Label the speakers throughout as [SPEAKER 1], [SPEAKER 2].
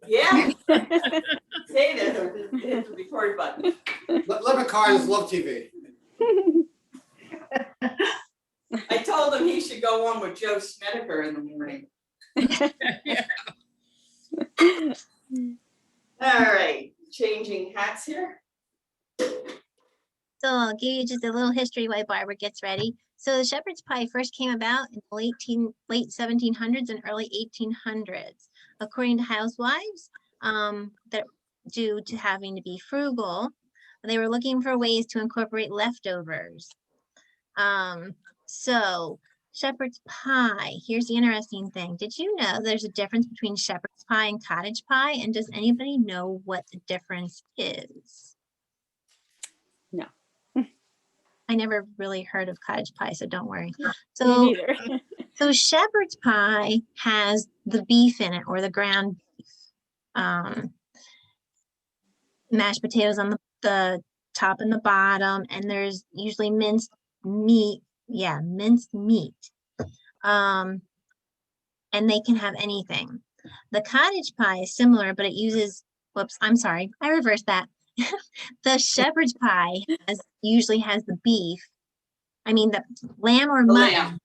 [SPEAKER 1] Yeah. Say that, or hit the record button.
[SPEAKER 2] Lemon Cars love TV.
[SPEAKER 1] I told him he should go on with Joe Smedeker in the morning.
[SPEAKER 3] Yeah.
[SPEAKER 1] All right, changing hats here.
[SPEAKER 4] So I'll give you just a little history while Barbara gets ready. So the shepherd's pie first came about in the late 1700s and early 1800s. According to housewives, that due to having to be frugal, they were looking for ways to incorporate leftovers. So shepherd's pie, here's the interesting thing. Did you know there's a difference between shepherd's pie and cottage pie? And does anybody know what the difference is?
[SPEAKER 3] No.
[SPEAKER 4] I never really heard of cottage pie, so don't worry.
[SPEAKER 3] Me
[SPEAKER 4] So,
[SPEAKER 3] neither.
[SPEAKER 4] so shepherd's pie has the beef in it, or the ground beef. Mashed potatoes on the top and the bottom, and there's usually minced meat. Yeah, minced meat. And they can have anything. The cottage pie is similar, but it uses, whoops, I'm sorry, I reversed that. The shepherd's pie usually has the beef. I mean the lamb or
[SPEAKER 1] The
[SPEAKER 4] mutton.
[SPEAKER 1] lamb.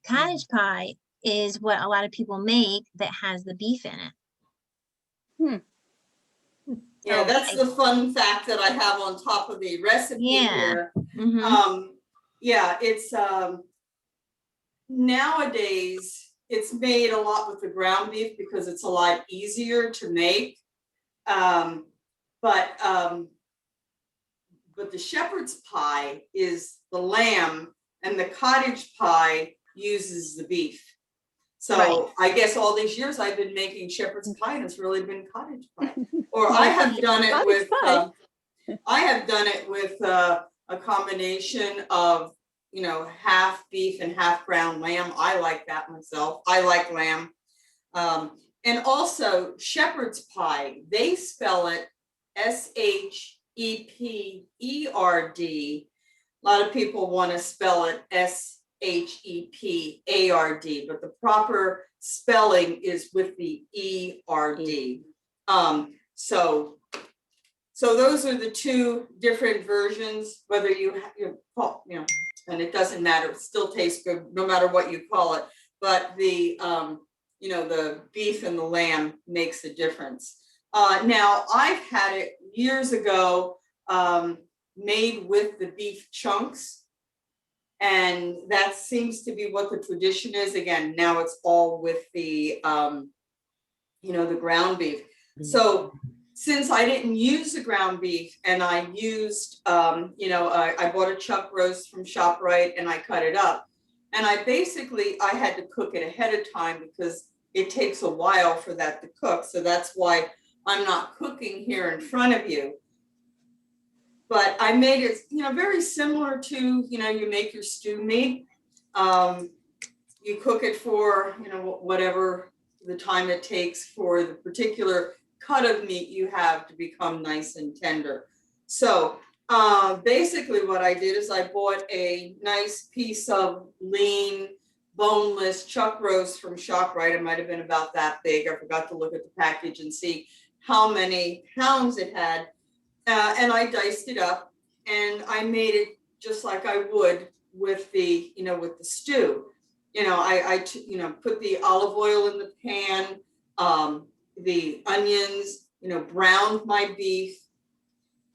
[SPEAKER 4] Cottage pie is what a lot of people make that has the beef in it.
[SPEAKER 1] Yeah, that's the fun fact that I have on top of the recipe here.
[SPEAKER 4] Mhm.
[SPEAKER 1] Yeah, it's nowadays it's made a lot with the ground beef because it's a lot easier to make. But the shepherd's pie is the lamb, and the cottage pie uses the beef. So
[SPEAKER 4] Right.
[SPEAKER 1] I guess all these years I've been making shepherd's pie, and it's really been cottage pie. Or I have done it
[SPEAKER 3] Cottage
[SPEAKER 1] with
[SPEAKER 3] pie.
[SPEAKER 1] a combination of, you know, half beef and half ground lamb. I like that myself. I like lamb. And also shepherd's pie, they spell it Sheperd. A lot of people want to spell it Shepard, but the proper spelling is with the ERD. So those are the two different versions, whether you call, you know, and it doesn't matter, it still tastes good no matter what you call it, but the you know, the beef and the lamb makes a difference. Now I've had it years ago made with the beef chunks, and that seems to be what the tradition is. Again, now it's all with the you know, the ground beef. So since I didn't use the ground beef and I used you know, I bought a chuck roast from ShopRite and I cut it up, and I had to cook it ahead of time because it takes a while for that to cook. So that's why I'm not cooking here in front of you. But I made it, you know, very similar to, you know, you make your stew meat. You cook it for, you know, whatever the time it takes for the particular cut of meat you have to become nice and tender. So basically what I did is I bought a nice piece of lean, boneless chuck roast from ShopRite. It might have been about that big. I forgot to look at the package and see how many pounds it had. And I diced it up and I made it just like I would with the, you know, with the stew. You know, I you know, put the olive oil in the pan, the onions, you know, browned my beef.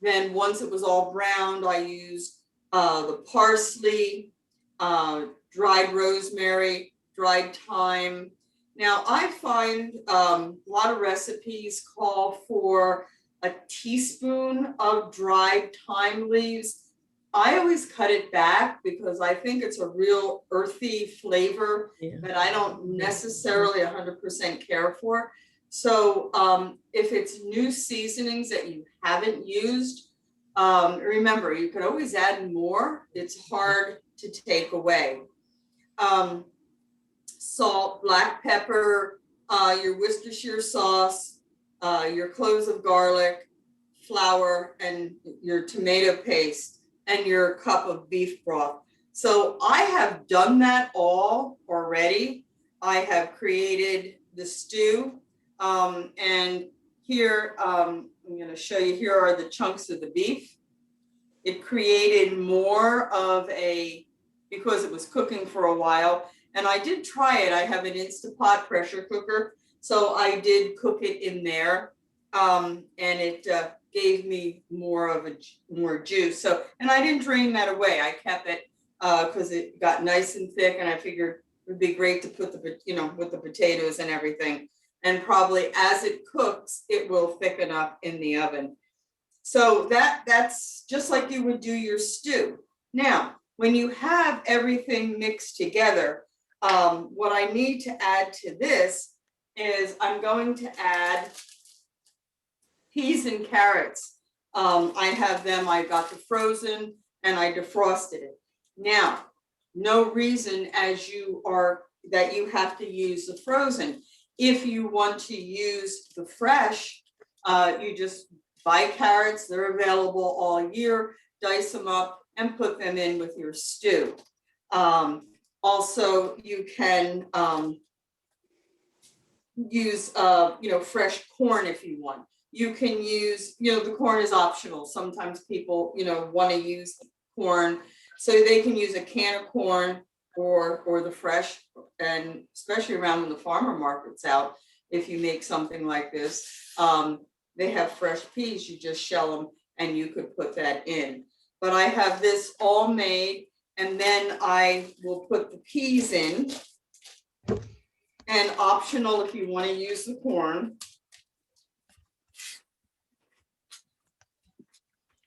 [SPEAKER 1] Then once it was all browned, I used the parsley, dried rosemary, dried thyme. Now I find a lot of recipes call for a teaspoon of dried thyme leaves. I always cut it back because I think it's a real earthy flavor that I don't necessarily 100% care for. So if it's new seasonings that you haven't used, remember, you could always add more. It's hard to take away. Salt, black pepper, your Worcestershire sauce, your cloves of garlic, flour, and your tomato paste, and your cup of beef broth. So I have done that all already. I have created the stew. And here, I'm gonna show you, here are the chunks of the beef. It created more of a, because it was cooking for a while, and I did try it. I have an Instapot pressure cooker, so I did cook it in there. And it gave me more juice. So, and I didn't drain that away. I kept it because it got nice and thick, and I figured it would be great to put the, with the potatoes and everything. And probably as it cooks, it will thicken up in the oven. So that's just like you would do your stew. Now, when you have everything mixed together, what I need to add to this is I'm going to add peas and carrots. I have them, I got the frozen and I defrosted it. Now, no reason that you have to use the frozen. If you want to use the fresh, you just buy carrots, they're available all year, dice them up and put them in with your stew. Also, you can use fresh corn if you want. You can use, the corn is optional. Sometimes people, want to use corn, so they can use a can of corn or the fresh, and especially around when the farmer market's out, if you make something like this, they have fresh peas, you just shell them and you could put that in. But I have this all made, and then I will put the peas in, and optional if you want to use the corn.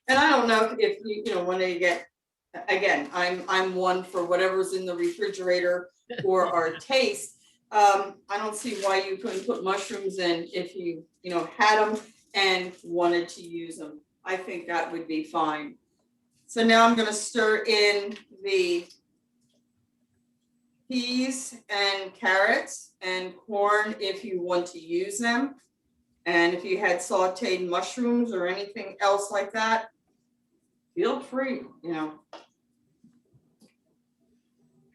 [SPEAKER 1] And I don't know if you want to get, again, I'm one for whatever's in the refrigerator for our taste. I don't see why you couldn't put mushrooms in if you had them and wanted to use them. I think that would be fine. So now I'm going to stir in the peas and carrots and corn if you want to use them. And if you had sauteed mushrooms or anything else like that, feel free,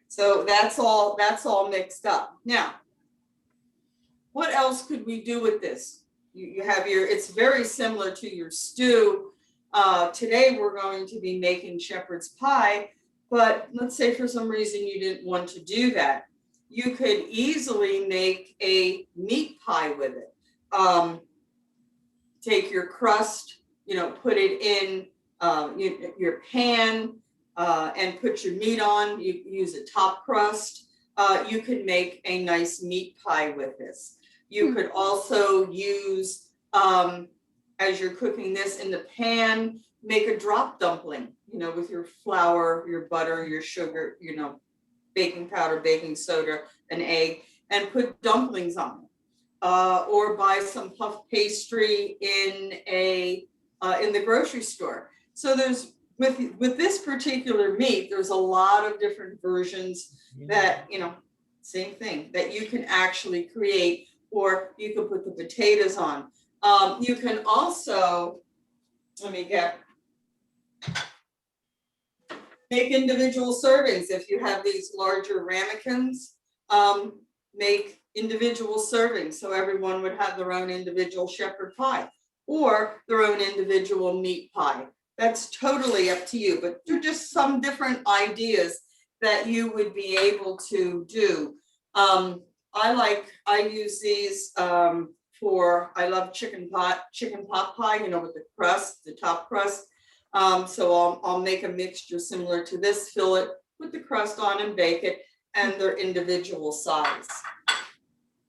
[SPEAKER 1] So that's all mixed up. Now, what else could we do with this? You have it's very similar to your stew. Today we're going to be making shepherd's pie, but let's say for some reason you didn't want to do that. You could easily make a meat pie with it. Take your crust, put it in your pan and put your meat on. You use a top crust. You could make a nice meat pie with this. You could also use, as you're cooking this in the pan, make a drop dumpling, with your flour, your butter, your sugar, baking powder, baking soda, an egg, and put dumplings on it. Or buy some puff pastry in the grocery store. So there's, with this particular meat, there's a lot of different versions that, same thing, that you can actually create, or you can put the potatoes on. You can also, make individual servings. If you have these larger ramekins, make individual servings, so everyone would have their own individual shepherd pie or their own individual meat pie. That's totally up to you, but they're just some different ideas that you would be able to do. I use these I love chicken pot pie, with the crust, the top crust. So I'll make a mixture similar to this, fill it, put the crust on and bake it, and they're individual size.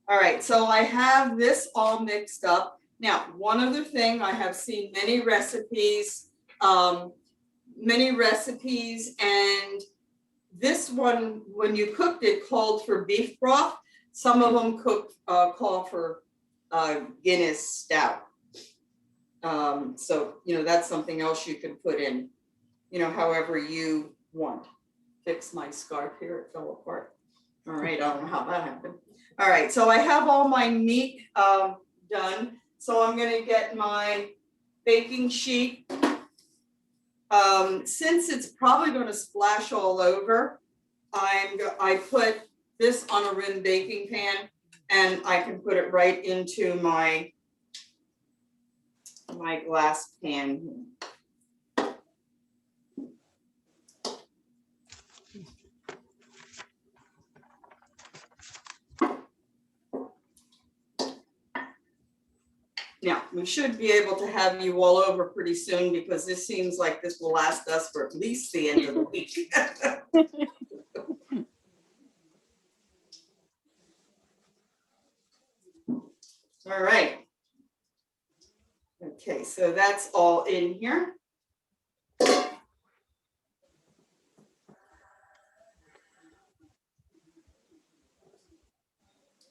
[SPEAKER 1] All right, so I have this all mixed up. Now, one other thing, I have seen many recipes, and this one, when you cooked it, called for beef broth. Some of them call for Guinness stout. So, that's something else you can put in, however you want. Fix my scarf here, it fell apart. All right, I don't know how that happened. All right, so I have all my meat done. So I'm gonna get my baking sheet. Since it's probably gonna splash all over, I put this on a rim baking pan, and I can put it right into my glass pan. Now, we should be able to have you all over pretty soon because this seems like this will last us for at least the end of the week. All right. Okay, so that's all in here.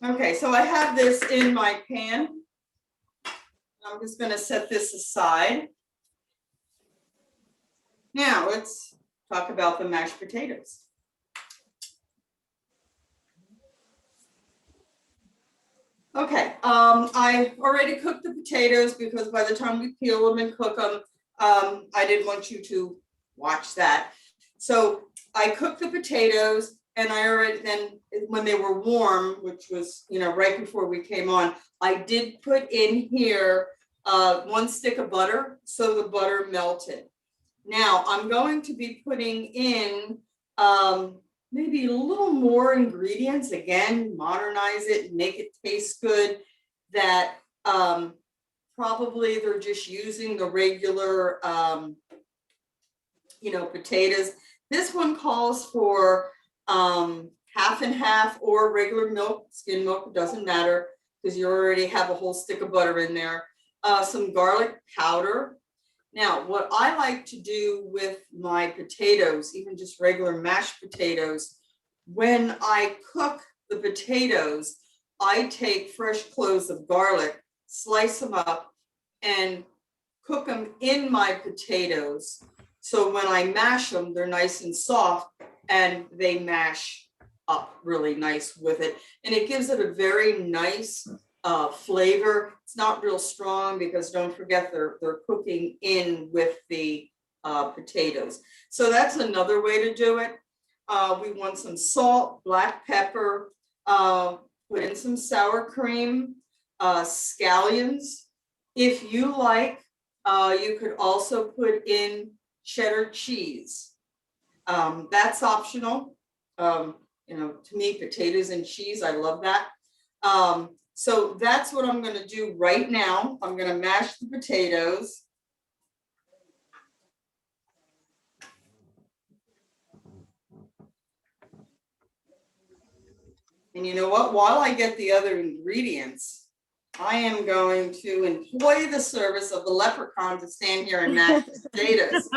[SPEAKER 1] Okay, so I have this in my pan. I'm just going to set this aside. Now let's talk about the mashed potatoes. Okay, I already cooked the potatoes because by the time we peel them and cook them, I didn't want you to watch that. So I cooked the potatoes, and I already then, when they were warm, which was, you know, right before we came on, I did put in here 1 stick of butter, so the butter melted. Now I'm going to be putting in maybe a little more ingredients, again, modernize it, make it taste good, that probably they're just using the regular, you know, potatoes. This one calls for half and half or regular milk, skim milk, doesn't matter, because you already have a whole stick of butter in there. Some garlic powder. Now, what I like to do with my potatoes, even just regular mashed potatoes, when I cook the potatoes, I take fresh cloves of garlic, slice them up, and cook them in my potatoes. So when I mash them, they're nice and soft, and they mash up really nice with it. And it gives it a very nice flavor. It's not real strong because don't forget they're cooking in with the potatoes. So that's another way to do it. We want some salt, black pepper, put in some sour cream, scallions. If you like, you could also put in cheddar cheese. That's optional. You know, to me, potatoes and cheese, I love that. So that's what I'm going to do right now. I'm going to mash the potatoes. And you know what? While I get the other ingredients, I am going to employ the service of the leprechaun to stand here and mash the potatoes.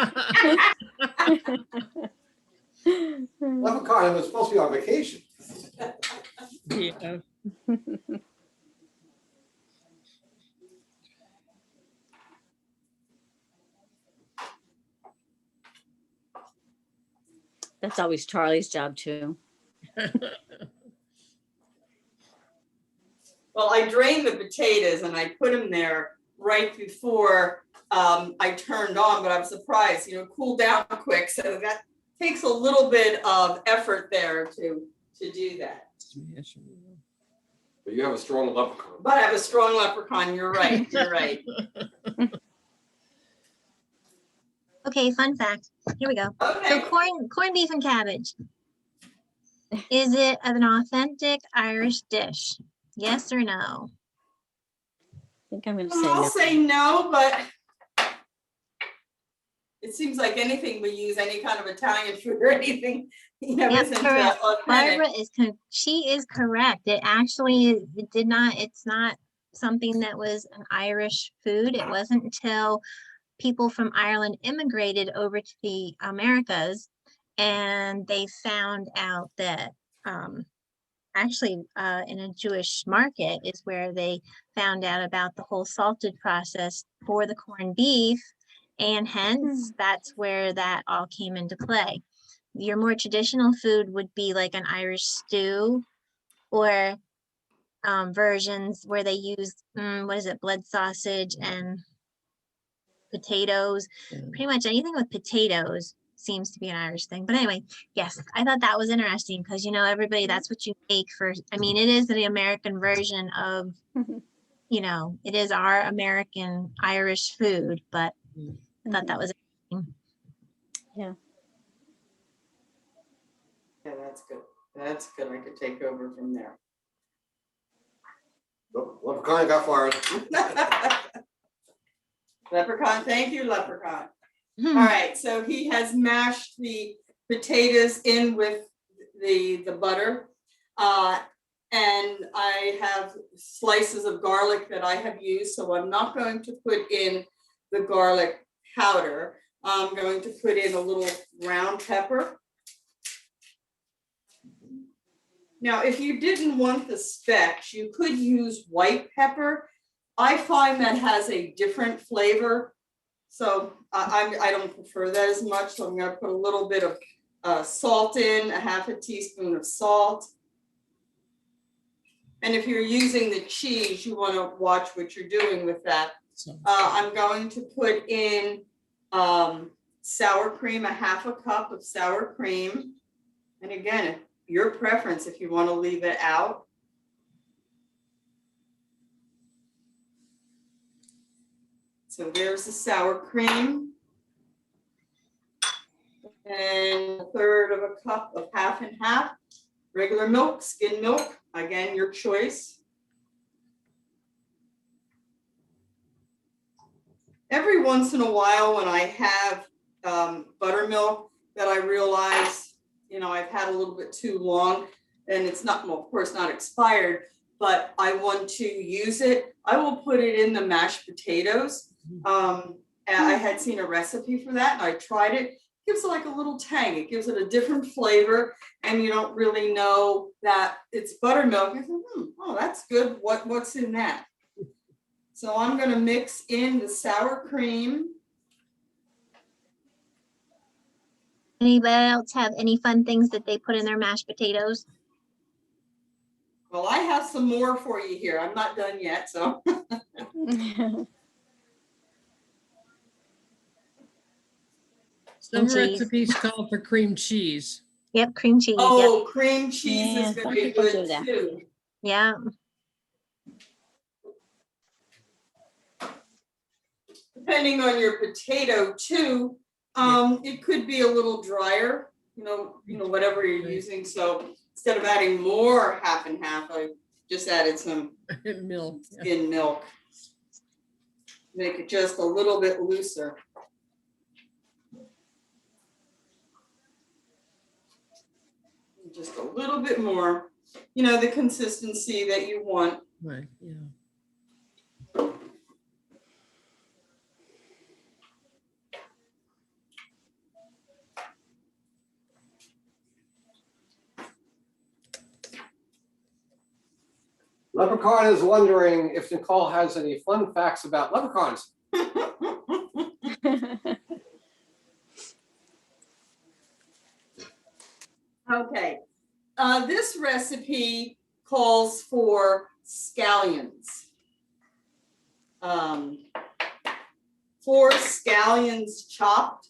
[SPEAKER 2] Leprechaun was supposed to be on vacation.
[SPEAKER 3] Yeah. That's always Charlie's job too.
[SPEAKER 1] Well, I drained the potatoes and I put them there right before I turned on, but I'm surprised, you know, cool down quick. So that takes a little bit of effort there to do that.
[SPEAKER 2] But you have a strong leprechaun.
[SPEAKER 1] But I have a strong leprechaun, you're right, you're right.
[SPEAKER 4] Okay, fun fact. Here we go. So
[SPEAKER 1] Okay,
[SPEAKER 4] corned beef and cabbage. Is it an authentic Irish dish? Yes or no?
[SPEAKER 3] I think I'm going to say
[SPEAKER 1] I'll
[SPEAKER 3] no.
[SPEAKER 1] say no, but it seems like anything we use, any kind of Italian food or anything, you know,
[SPEAKER 4] Yep,
[SPEAKER 1] isn't
[SPEAKER 4] correct.
[SPEAKER 1] authentic.
[SPEAKER 4] Barbara is, she is correct. It actually, it did not, it's not something that was an Irish food. It wasn't until people from Ireland immigrated over to the Americas and they found out that actually in a Jewish market is where they found out about the whole salted process for the corned beef, and hence that's where that all came into play. Your more traditional food would be like an Irish stew or versions where they use what is it, blood sausage and potatoes, pretty much anything with potatoes. seems to be an Irish thing. But anyway, yes, I thought that was interesting because, you know, everybody, that's what you make for, I mean, it is the American version of, you know, it is our American Irish food, but I thought that was interesting.
[SPEAKER 3] Yeah.
[SPEAKER 1] Yeah, that's good. That's good. I could take over from there.
[SPEAKER 2] Leprechaun got fired.
[SPEAKER 1] Leprechaun, thank you, Leprechaun. All
[SPEAKER 4] Hmm.
[SPEAKER 1] right, so he has mashed the potatoes in with the butter. And I have slices of garlic that I have used, so I'm not going to put in the garlic powder. I'm going to put in a little ground pepper. Now, if you didn't want the specks, you could use white pepper. I find that has a different flavor. So I don't prefer that as much. So I'm gonna put a little bit of salt in, a half a teaspoon of salt. And if you're using the cheese, you wanna watch what you're doing with that. I'm going to put in sour cream, a half a cup of sour cream. And again, your preference if you want to leave it out. So there's the sour cream. And a third of a cup of half and half. Regular milk, skim milk, again, your choice. Every once in a while when I have buttermilk that I realize, you know, I've had a little bit too long and it's not, well, of course not expired, but I want to use it, I will put it in the mashed potatoes. And I had seen a recipe for that and I tried it. It gives it like a little tang. It gives it a different flavor and you don't really know that it's buttermilk. I thought, oh, that's good. What's in that? So I'm gonna mix in the sour cream.
[SPEAKER 4] Anybody else have any fun things that they put in their mashed potatoes?
[SPEAKER 1] Well, I have some more for you here. I'm not done yet, so.
[SPEAKER 5] Some
[SPEAKER 4] cheese.
[SPEAKER 5] recipes call for cream cheese.
[SPEAKER 4] Yep, cream cheese.
[SPEAKER 1] Oh, cream cheese
[SPEAKER 3] Yeah,
[SPEAKER 1] is gonna
[SPEAKER 3] some
[SPEAKER 1] be
[SPEAKER 3] people do
[SPEAKER 1] good
[SPEAKER 3] that.
[SPEAKER 1] too.
[SPEAKER 4] Yeah.
[SPEAKER 1] Depending on your potato too, it could be a little drier, you know, whatever you're
[SPEAKER 5] Right.
[SPEAKER 1] using. So instead of adding more half and half, I just added some
[SPEAKER 5] Milk.
[SPEAKER 1] skim milk. Make it just a little bit looser. Just a little bit more, you know, the consistency that you want.
[SPEAKER 5] Right, yeah.
[SPEAKER 2] Leprechaun is wondering if Nicole has any fun facts about leprechauns.
[SPEAKER 1] Okay, this recipe calls for scallions. 4 scallions chopped.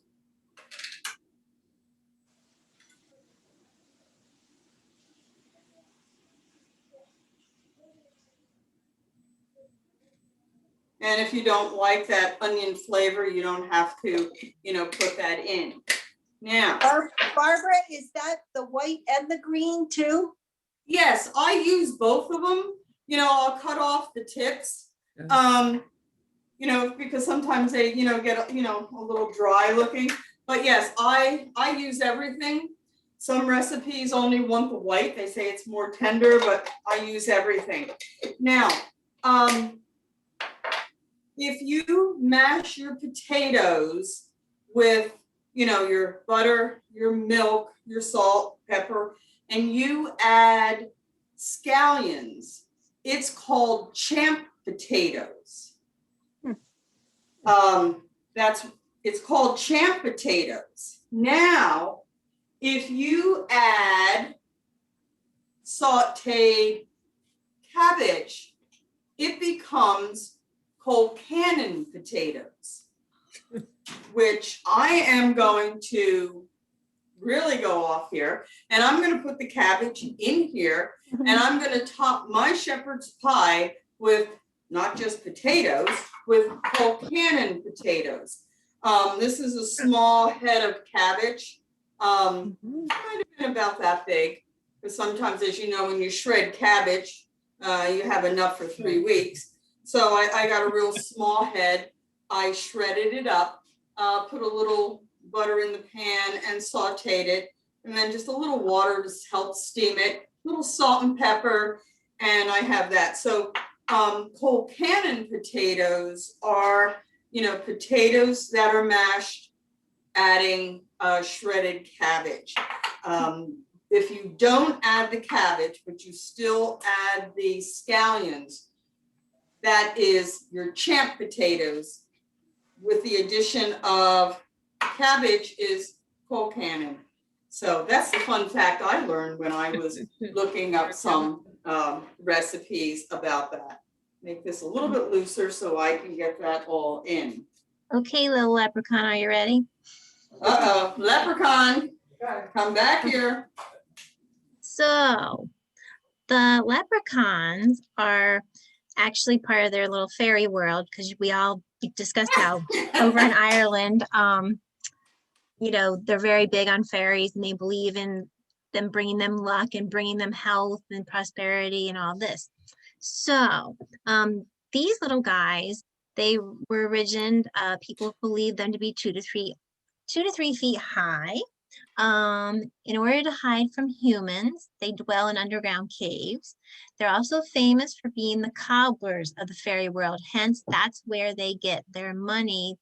[SPEAKER 1] And if you don't like that onion flavor, you don't have to, you know, put that in. Now,
[SPEAKER 6] Barbara, is that the white and the green too?
[SPEAKER 1] yes, I use both of them. You know, I'll cut off the tips. You know, because sometimes they, you know, get, you know, a little dry looking. But yes, I use everything. Some recipes only want the white. They say it's more tender, but I use everything. Now, if you mash your potatoes with, you know, your butter, your milk, your salt, pepper, and you add scallions, it's called champ potatoes. It's called champ potatoes. Now, if you add sauteed cabbage, it becomes cold cannon potatoes. which I am going to really go off here. And I'm gonna put the cabbage in here, and I'm gonna top my shepherd's pie with not just potatoes, with Colcannon potatoes. This is a small head of cabbage. Might have been about that big, because sometimes, as you know, when you shred cabbage, you have enough for 3 weeks. So I got a real small head. I shredded it up, put a little butter in the pan and sauteed it, and then just a little water to help steam it, a little salt and pepper, and I have that. So Colcannon potatoes are, potatoes that are mashed, adding shredded cabbage. If you don't add the cabbage, but you still add the scallions, that is your champ potatoes with the addition of cabbage is Colcannon. So that's the fun fact I learned when I was looking up some recipes about that. Make this a little bit looser so I can get that all in.
[SPEAKER 4] Okay, little leprechaun, are you ready?
[SPEAKER 1] Uh-oh, leprechaun, come back here.
[SPEAKER 4] So the leprechauns are actually part of their little fairy world, because we all discussed how over in Ireland, they're very big on fairies, and they believe in them bringing them luck and bringing them health and prosperity and all this. So these little guys, they were origined, people believe them to be 2 to 3 feet high. In order to hide from humans, they dwell in underground caves. They're also famous for being the cobblers of the fairy world. Hence, that's where they get their money,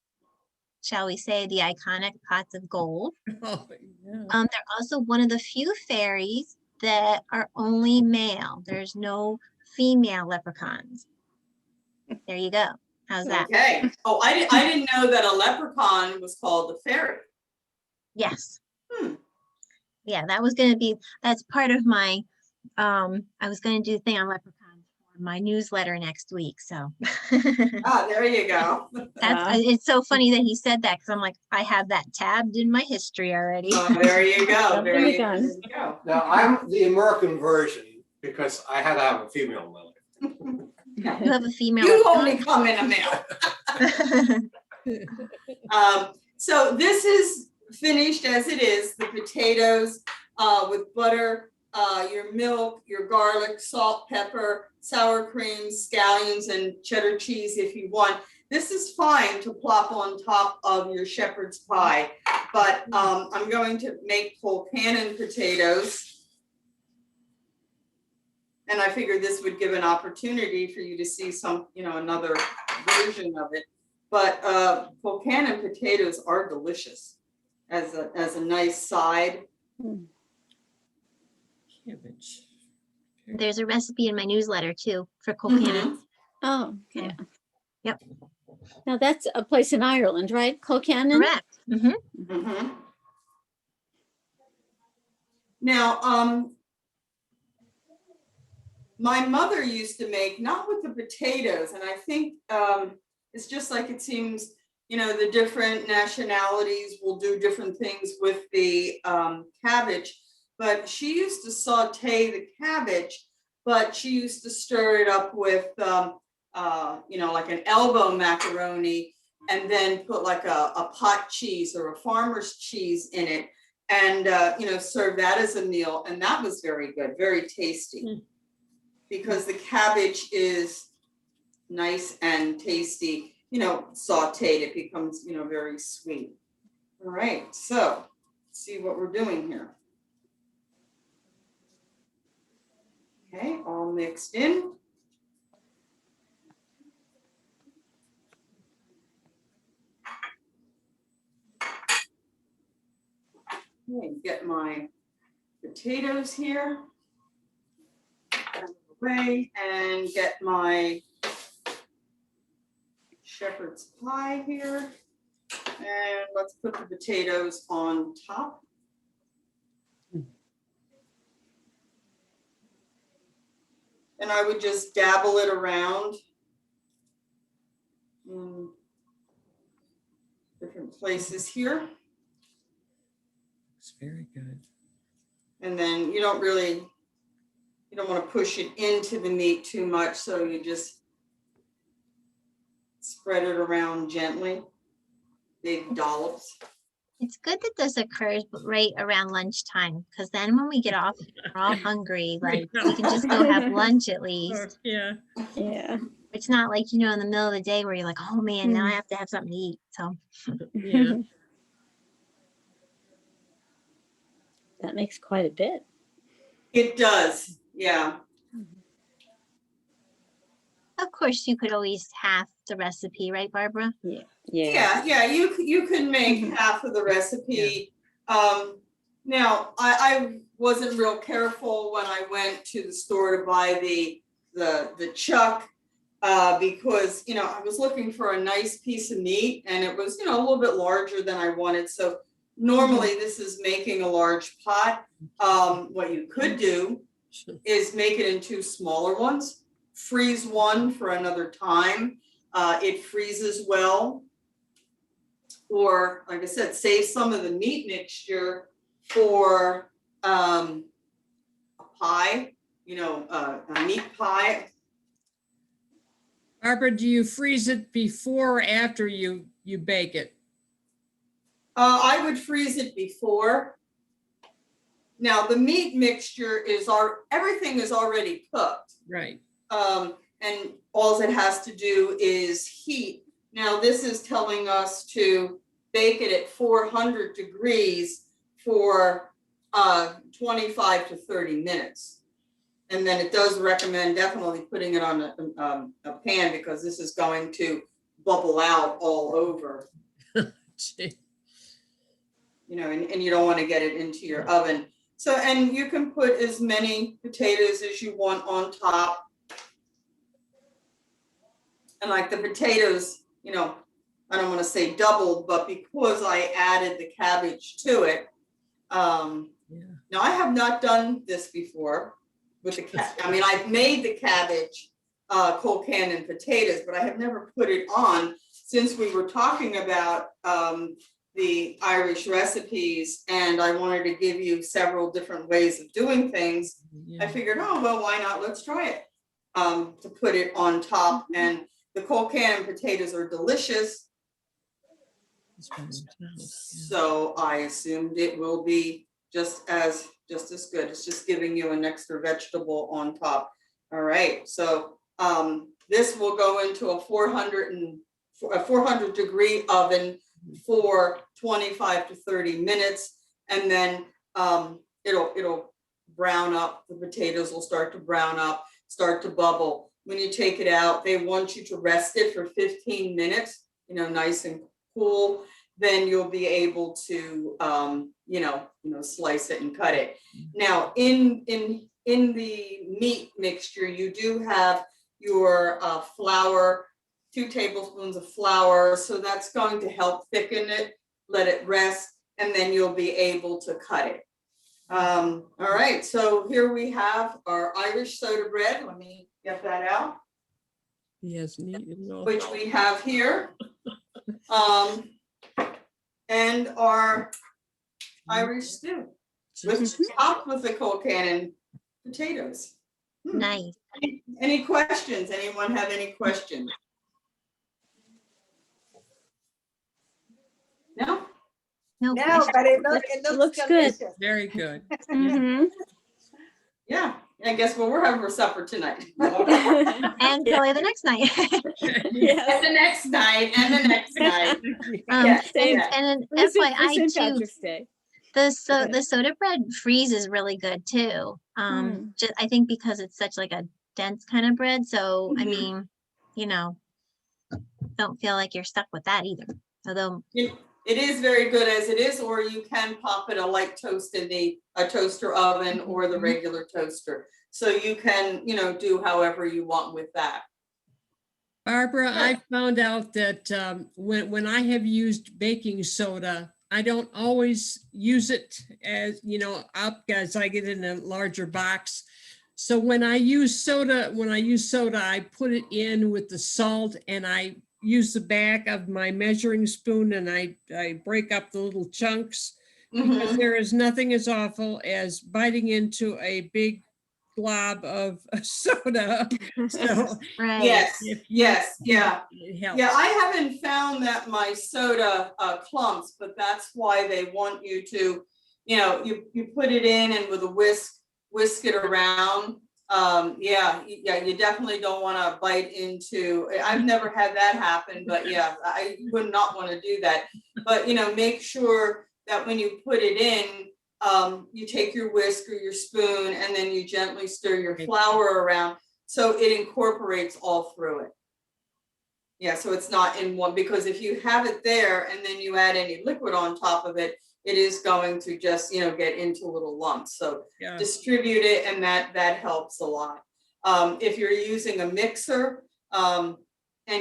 [SPEAKER 4] shall we say, the iconic pots of gold.
[SPEAKER 5] Oh, yeah.
[SPEAKER 4] They're also one of the few fairies that are only male. There's no female leprechauns. There you go. How's that?
[SPEAKER 1] Okay. Oh, I didn't know that a leprechaun was called a fairy.
[SPEAKER 4] Yes.
[SPEAKER 1] Hmm.
[SPEAKER 4] Yeah, that's part of my, I was going to do a thing on leprechauns for my newsletter next week. So
[SPEAKER 1] Ah, there you go.
[SPEAKER 4] it's so funny that he said that, because I'm like, I have that tabbed in my history already.
[SPEAKER 1] Oh, there you go. There you
[SPEAKER 3] Leprechaun.
[SPEAKER 1] go.
[SPEAKER 2] Now, I'm the American version because I had to have a female in my life.
[SPEAKER 4] You have a female.
[SPEAKER 1] You
[SPEAKER 4] leprechaun?
[SPEAKER 1] only come in a male. So this is finished as it is, the potatoes with butter, your milk, your garlic, salt, pepper, sour cream, scallions, and cheddar cheese if you want. This is fine to plop on top of your shepherd's pie, but I'm going to make Colcannon potatoes. And I figured this would give an opportunity for you to see some, another version of it. But Colcannon potatoes are delicious as a nice side.
[SPEAKER 5] Cabbage.
[SPEAKER 4] There's a recipe in my newsletter too for Colcannon.
[SPEAKER 3] Oh, yeah.
[SPEAKER 4] Yep.
[SPEAKER 3] Now that's a place in Ireland, right? Colcannon?
[SPEAKER 4] Correct. Mhm.
[SPEAKER 1] Mhm. Now, my mother used to make, not with the potatoes, and I think it's just like it seems, the different nationalities will do different things with the cabbage, but she used to saute the cabbage, but she used to stir it up with, like an elbow macaroni, and then put like a pot cheese or a farmer's cheese in it, and, serve that as a meal. And that was very good, very tasty. Because the cabbage is nice and tasty, sauteed, it becomes, very sweet. All right, so let's see what we're doing here. Okay, all mixed in. Okay, get my potatoes here. Away, and get my shepherd's pie here. And let's put the potatoes on top. And I would just dabble it around. different places here.
[SPEAKER 5] It's very good.
[SPEAKER 1] And then you don't want to push it into the meat too much, so you just spread it around gently, big dollops.
[SPEAKER 4] It's good that this occurs right around lunchtime, because then when we get off, we're all hungry, like we can just go have lunch at
[SPEAKER 5] Oh,
[SPEAKER 4] least.
[SPEAKER 5] yeah.
[SPEAKER 3] Yeah,
[SPEAKER 4] It's not like, in the middle of the day where you're like, oh man, now I have to have something to eat. So
[SPEAKER 5] Yeah.
[SPEAKER 3] that makes quite a bit.
[SPEAKER 1] It does, yeah.
[SPEAKER 4] of course you could always half the recipe, right, Barbara?
[SPEAKER 3] Yeah.
[SPEAKER 1] Yeah, you can make
[SPEAKER 3] Mhm.
[SPEAKER 1] half of the recipe. Now, I wasn't real careful when I went to the store to buy the chuck, because, I was looking for a nice piece of meat and it was, a little bit larger than I wanted. So normally this is making a large pot. What you could do is make it into smaller ones, freeze one for another time. It freezes well. Or, like I said, save some of the meat mixture for a pie, a meat pie.
[SPEAKER 5] Barbara, do you freeze it before or after you bake it?
[SPEAKER 1] I would freeze it before. Now, the meat mixture everything is already cooked.
[SPEAKER 5] Right.
[SPEAKER 1] And all it has to do is heat. Now, this is telling us to bake it at 400 degrees for 25 to 30 minutes. And then it does recommend definitely putting it on a pan, because this is going to bubble out all over,
[SPEAKER 5] Gee.
[SPEAKER 1] and you don't want to get it into your oven. So, and you can put as many potatoes as you want on top. And like the potatoes, I don't want to say doubled, but because I added the cabbage to it.
[SPEAKER 5] Yeah.
[SPEAKER 1] Now, I have not done this before with the I've made the cabbage, cold canned potatoes, but I have never put it on. Since we were talking about the Irish recipes and I wanted to give you several different ways of doing things, I
[SPEAKER 5] Yeah.
[SPEAKER 1] figured, oh, well, why not? Let's try it, to put it on top. And the cold canned potatoes are delicious.
[SPEAKER 5] It's very nice, yeah.
[SPEAKER 1] So I assumed it will be just as good. It's just giving you an extra vegetable on top. All right, so this will go into a 400 degree oven for 25 to 30 minutes, and then it'll brown up. The potatoes will start to brown up, start to bubble. When you take it out, they want you to rest it for 15 minutes, nice and cool. Then you'll be able to, slice it and cut it. Now, in the meat mixture, you do have your flour, 2 tablespoons of flour. So that's going to help thicken it, let it rest, and then you'll be able to cut it. All right, so here we have our Irish soda bread. Let me get that out.
[SPEAKER 5] He hasn't eaten all.
[SPEAKER 1] Which we have here. And our Irish stew, topped with the cold canned potatoes.
[SPEAKER 4] Nice.
[SPEAKER 1] Any questions? Anyone have any questions? No?
[SPEAKER 4] No,
[SPEAKER 6] No, but it looks
[SPEAKER 3] looks good.
[SPEAKER 6] delicious.
[SPEAKER 5] Very good.
[SPEAKER 3] Mhm.
[SPEAKER 1] Yeah, I guess we're having for supper tonight.
[SPEAKER 4] and probably the next night.
[SPEAKER 1] And
[SPEAKER 3] Yes.
[SPEAKER 1] the next night, and the next night. Yeah,
[SPEAKER 3] same.
[SPEAKER 1] yeah.
[SPEAKER 4] And
[SPEAKER 3] For
[SPEAKER 4] an
[SPEAKER 3] St.
[SPEAKER 4] FYI too,
[SPEAKER 3] Patrick's Day.
[SPEAKER 4] the soda bread freezes really good too. Just I think because it's such like a dense kind of bread. So I
[SPEAKER 1] Mhm.
[SPEAKER 4] mean, don't feel like you're stuck with that either. Although
[SPEAKER 1] It is very good as it is, or you can pop it a light toast in a toaster oven or the regular toaster. So you can, do however you want with that.
[SPEAKER 5] Barbara, I found out that when I have used baking soda, I don't always use it as, up as I get in a larger box. So when I use soda, I put it in with the salt and I use the back of my measuring spoon and I break up the little chunks, because
[SPEAKER 1] Mhm.
[SPEAKER 5] there is nothing as awful as biting into a big glob of soda. So
[SPEAKER 4] Right.
[SPEAKER 1] Yes,
[SPEAKER 5] if you,
[SPEAKER 1] yes, yeah.
[SPEAKER 5] it
[SPEAKER 1] Yeah,
[SPEAKER 5] helps.
[SPEAKER 1] I haven't found that my soda clumps, but that's why they want you to, you put it in and with a whisk it around. Yeah, you definitely don't want to bite into, I've never had that happen, but yeah, I would not want to do that. But, make sure that when you put it in, you take your whisk or your spoon and then you gently stir your flour around so it incorporates all through it. Yeah, so it's not in one, because if you have it there and then you add any liquid on top of it, it is going to just, get into little lumps. So
[SPEAKER 5] Yeah.
[SPEAKER 1] distribute it, and that helps a lot. If you're using a mixer, and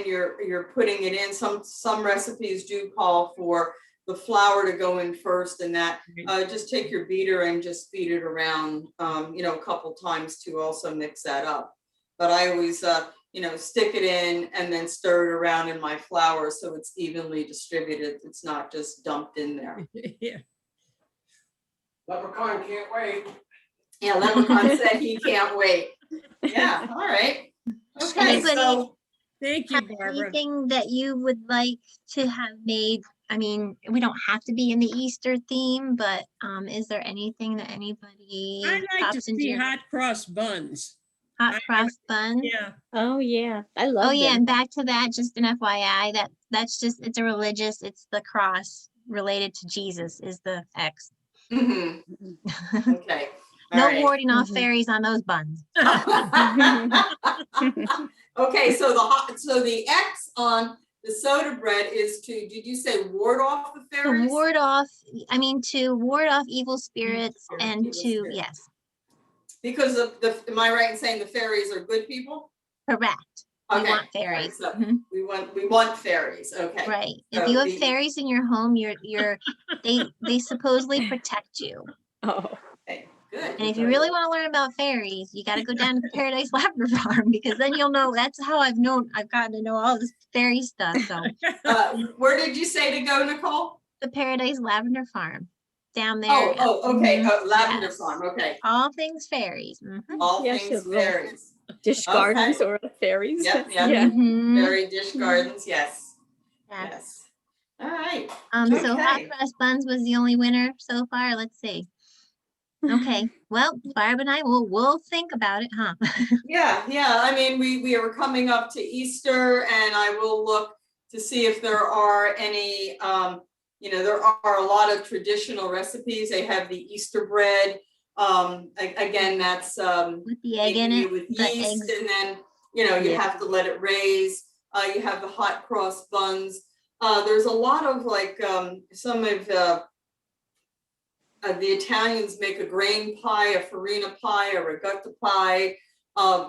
[SPEAKER 1] you're putting it in, some recipes do call for the flour to go in first, and that just take your beater and just beat it around, a couple times to also mix that up. But I always, stick it in and then stir it around in my flour so it's evenly distributed. It's not just dumped in there.
[SPEAKER 5] Yeah.
[SPEAKER 2] Leprechaun can't wait.
[SPEAKER 1] Yeah, Leprechaun said he can't wait. Yeah, all right. Okay,
[SPEAKER 4] Anybody-
[SPEAKER 1] so
[SPEAKER 5] Thank you,
[SPEAKER 4] Have
[SPEAKER 5] Barbara.
[SPEAKER 4] anything that you would like to have made? I mean, we don't have to be in the Easter theme, but is there anything that anybody
[SPEAKER 5] I like to
[SPEAKER 4] pops into
[SPEAKER 5] see
[SPEAKER 4] your
[SPEAKER 5] hot cross buns.
[SPEAKER 4] hot cross bun?
[SPEAKER 5] Yeah.
[SPEAKER 3] Oh, yeah, I love
[SPEAKER 4] Oh yeah,
[SPEAKER 3] them.
[SPEAKER 4] and back to that, just an FYI, that's just, it's a religious, it's the cross related to Jesus is the X.
[SPEAKER 1] mhm, okay. all
[SPEAKER 4] No
[SPEAKER 1] right.
[SPEAKER 4] warding off
[SPEAKER 3] Mhm.
[SPEAKER 4] fairies on those buns.
[SPEAKER 1] Okay, so the X on the soda bread is to, did you say ward off the
[SPEAKER 4] To
[SPEAKER 1] fairies?
[SPEAKER 4] ward off, to ward off evil spirits and
[SPEAKER 1] Evil
[SPEAKER 4] to,
[SPEAKER 1] spirits.
[SPEAKER 4] yes,
[SPEAKER 1] Because of am I right in saying the fairies are good people?
[SPEAKER 4] correct. We
[SPEAKER 1] Okay,
[SPEAKER 4] want
[SPEAKER 1] all right,
[SPEAKER 4] fairies.
[SPEAKER 1] so
[SPEAKER 4] Mhm.
[SPEAKER 1] we want fairies, okay.
[SPEAKER 4] Right.
[SPEAKER 1] So
[SPEAKER 4] If you have
[SPEAKER 1] the-
[SPEAKER 4] fairies in your home, they supposedly protect you.
[SPEAKER 3] Oh,
[SPEAKER 1] Okay, good.
[SPEAKER 4] And if you really want to learn about fairies, you got to go down to the Paradise Lavender Farm, because then you'll know. That's how I've gotten to know all this fairy stuff. So
[SPEAKER 1] Where did you say to go, Nicole?
[SPEAKER 4] the Paradise Lavender Farm down there.
[SPEAKER 1] Okay,
[SPEAKER 4] Mhm.
[SPEAKER 1] Lavender
[SPEAKER 4] Yes.
[SPEAKER 1] Farm, okay.
[SPEAKER 4] All things fairies. Mhm.
[SPEAKER 1] All
[SPEAKER 3] Yes,
[SPEAKER 1] things
[SPEAKER 3] it will.
[SPEAKER 1] fairies.
[SPEAKER 3] dish gardens or fairies.
[SPEAKER 1] Yep, yep.
[SPEAKER 3] Yeah.
[SPEAKER 4] Mhm.
[SPEAKER 1] Fairy dish gardens, yes,
[SPEAKER 4] Yes.
[SPEAKER 1] yes. All right,
[SPEAKER 4] So hot
[SPEAKER 1] okay.
[SPEAKER 4] cross buns was the only winner so far. Let's see. Okay. Well, Barb and I we'll think about it, huh?
[SPEAKER 1] Yeah, I mean, we are coming up to Easter, and I will look to see if there are any, there are a lot of traditional recipes. They have the Easter bread. Again, that's
[SPEAKER 4] With the egg in
[SPEAKER 1] maybe
[SPEAKER 4] it.
[SPEAKER 1] with
[SPEAKER 4] The
[SPEAKER 1] yeast,
[SPEAKER 4] eggs.
[SPEAKER 1] and then, you
[SPEAKER 3] Yeah.
[SPEAKER 1] have to let it raise. You have the hot cross buns. There's a lot of like, some of the Italians make a grain pie, a farina pie, a ricotta pie.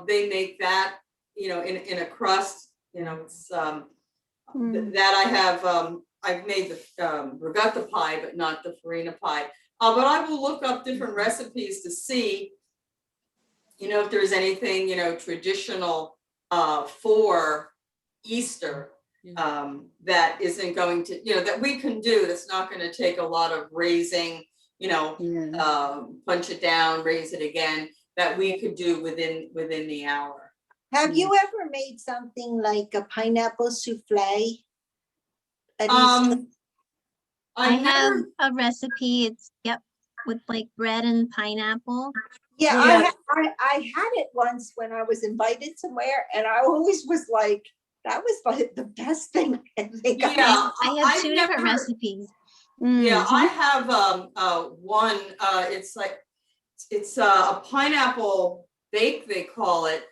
[SPEAKER 1] They make that, in a crust. It's
[SPEAKER 3] Mm.
[SPEAKER 1] that I have. I've made the ricotta pie, but not the farina pie. But I will look up different recipes to see, if there's anything, traditional for Easter. That isn't going to, that we can do. That's not going to take a lot of raising.
[SPEAKER 3] Yeah.
[SPEAKER 1] Punch it down, raise it again, that we could do within the hour.
[SPEAKER 6] Have you ever made something like a pineapple souffle? At least,
[SPEAKER 1] I
[SPEAKER 4] I have
[SPEAKER 1] never,
[SPEAKER 4] a recipe. It's with like bread and pineapple.
[SPEAKER 6] yeah,
[SPEAKER 1] Yeah.
[SPEAKER 6] I had it once when I was invited somewhere, and I always was like, that was like the best thing I think I
[SPEAKER 1] Yeah.
[SPEAKER 4] I have
[SPEAKER 1] I've
[SPEAKER 4] two different
[SPEAKER 1] never-
[SPEAKER 4] recipes.
[SPEAKER 1] yeah,
[SPEAKER 3] Mm.
[SPEAKER 1] I have one, it's like, it's a pineapple bake, they call it.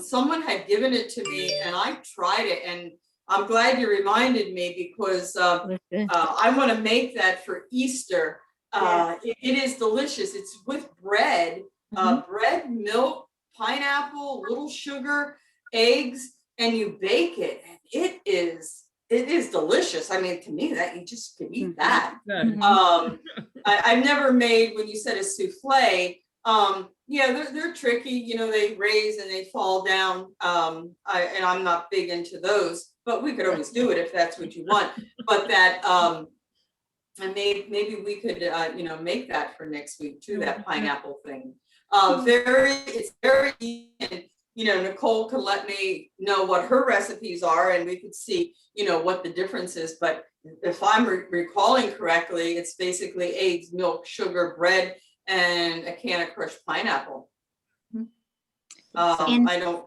[SPEAKER 1] Someone had given it to me and I tried it, and I'm glad you reminded me, because
[SPEAKER 3] Okay.
[SPEAKER 1] I want to make that for Easter. It is delicious. It's with bread, bread, milk, pineapple, little sugar, eggs, and you bake it, and it is delicious. I mean, to me, that you just could eat that.
[SPEAKER 5] Good.
[SPEAKER 4] Mhm.
[SPEAKER 1] I've never made, when you said a souffle, Yeah, they're tricky, you know, they raise and they fall down. And I'm not big into those, but we could always do it if that's what you want. But that, and maybe we could, you know, make that for next week too, that pineapple thing. It's very easy, and, you know, Nicole can let me know what her recipes are and we could see, you know, what the difference is. But if I'm recalling correctly, it's basically eggs, milk, sugar, bread, and a can of crushed pineapple.
[SPEAKER 4] And-
[SPEAKER 1] I don't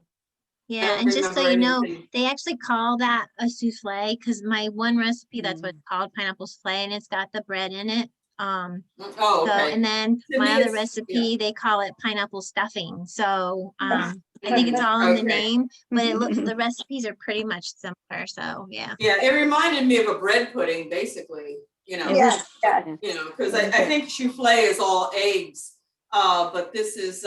[SPEAKER 4] Yeah, and just so you
[SPEAKER 1] remember
[SPEAKER 4] know,
[SPEAKER 1] anything.
[SPEAKER 4] they actually call that a souffle because my one recipe, that's what it's called, pineapple souffle, and it's got the bread in it.
[SPEAKER 1] Oh,
[SPEAKER 4] So,
[SPEAKER 1] okay.
[SPEAKER 4] and then
[SPEAKER 1] To
[SPEAKER 4] my
[SPEAKER 1] me,
[SPEAKER 4] other
[SPEAKER 1] it's-
[SPEAKER 4] recipe, they call it pineapple stuffing. So, I think it's all in the
[SPEAKER 1] Okay.
[SPEAKER 4] name, but it looks, the recipes are pretty much similar. So, yeah.
[SPEAKER 1] Yeah, it reminded me of a bread pudding, basically, you know.
[SPEAKER 6] Yes, yes.
[SPEAKER 1] You know, because I think souffle is all eggs. But this is,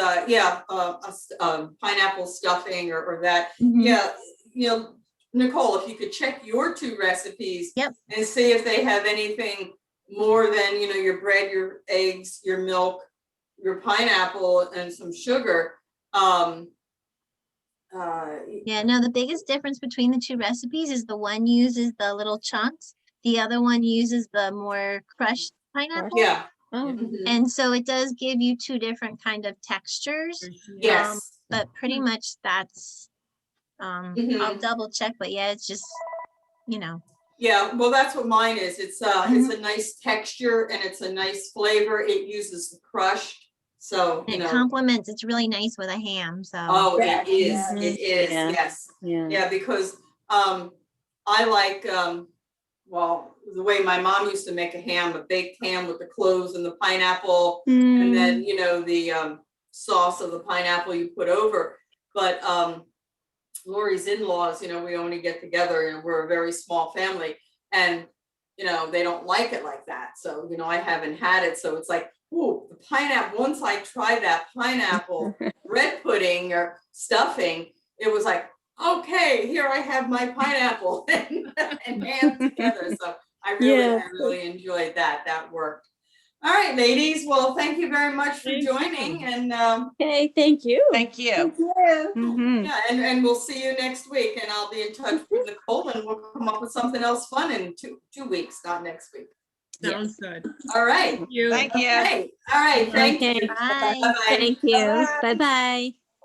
[SPEAKER 1] pineapple stuffing or that.
[SPEAKER 4] Mhm.
[SPEAKER 1] Yeah, you know, Nicole, if you could check your two recipes.
[SPEAKER 4] Yep.
[SPEAKER 1] And see if they have anything more than, you know, your bread, your eggs, your milk, your pineapple and some sugar.
[SPEAKER 4] Yeah, no, the biggest difference between the two recipes is the one uses the little chunks, the other one uses the more crushed pineapple.
[SPEAKER 1] Yeah.
[SPEAKER 3] Oh,
[SPEAKER 1] Mhm.
[SPEAKER 4] And so it does give you two different kind of textures,
[SPEAKER 1] Yes.
[SPEAKER 4] but pretty much that's, I'll
[SPEAKER 1] Mhm.
[SPEAKER 4] double check, but yeah, it's just, you know,
[SPEAKER 1] Yeah, well, that's what mine is. It's a nice texture and it's a nice flavor. It uses the crushed, so, you
[SPEAKER 4] it
[SPEAKER 1] know.
[SPEAKER 4] complements, it's really nice with a ham, so.
[SPEAKER 1] Oh,
[SPEAKER 6] Yeah,
[SPEAKER 1] it is,
[SPEAKER 6] yeah.
[SPEAKER 1] it is,
[SPEAKER 3] Yeah.
[SPEAKER 1] yes.
[SPEAKER 3] yeah.
[SPEAKER 1] Yeah, because I like, well, the way my mom used to make a ham, a baked ham with the cloves and the pineapple, and then, you know, the sauce of the pineapple you put over. But Lori's in-laws, you know, we only get together and we're a very small family, and, you know, they don't like it like that. So, you know, I haven't had it. So it's like, ooh, the pineapple, once I tried that pineapple bread pudding or stuffing, it was like, okay, here I have my pineapple and ham together. So I
[SPEAKER 3] Yes.
[SPEAKER 1] really enjoyed that. That worked. All right, ladies. Well, thank you very much for
[SPEAKER 5] Thank
[SPEAKER 1] joining.
[SPEAKER 5] you.
[SPEAKER 1] And
[SPEAKER 3] Okay, thank you.
[SPEAKER 7] Thank you.
[SPEAKER 6] Thank you.
[SPEAKER 3] Mhm.
[SPEAKER 1] yeah, and we'll see you next week. And I'll be in touch with Nicole and we'll come up with something else fun in two weeks, not next week.
[SPEAKER 5] Sounds good.
[SPEAKER 1] All right.
[SPEAKER 5] Thank you.
[SPEAKER 7] Thank you.
[SPEAKER 1] Okay. All right. Thank
[SPEAKER 3] Okay.
[SPEAKER 1] you.
[SPEAKER 4] Bye.
[SPEAKER 1] Bye-bye.
[SPEAKER 3] Thank you.
[SPEAKER 6] Bye.
[SPEAKER 3] Bye-bye.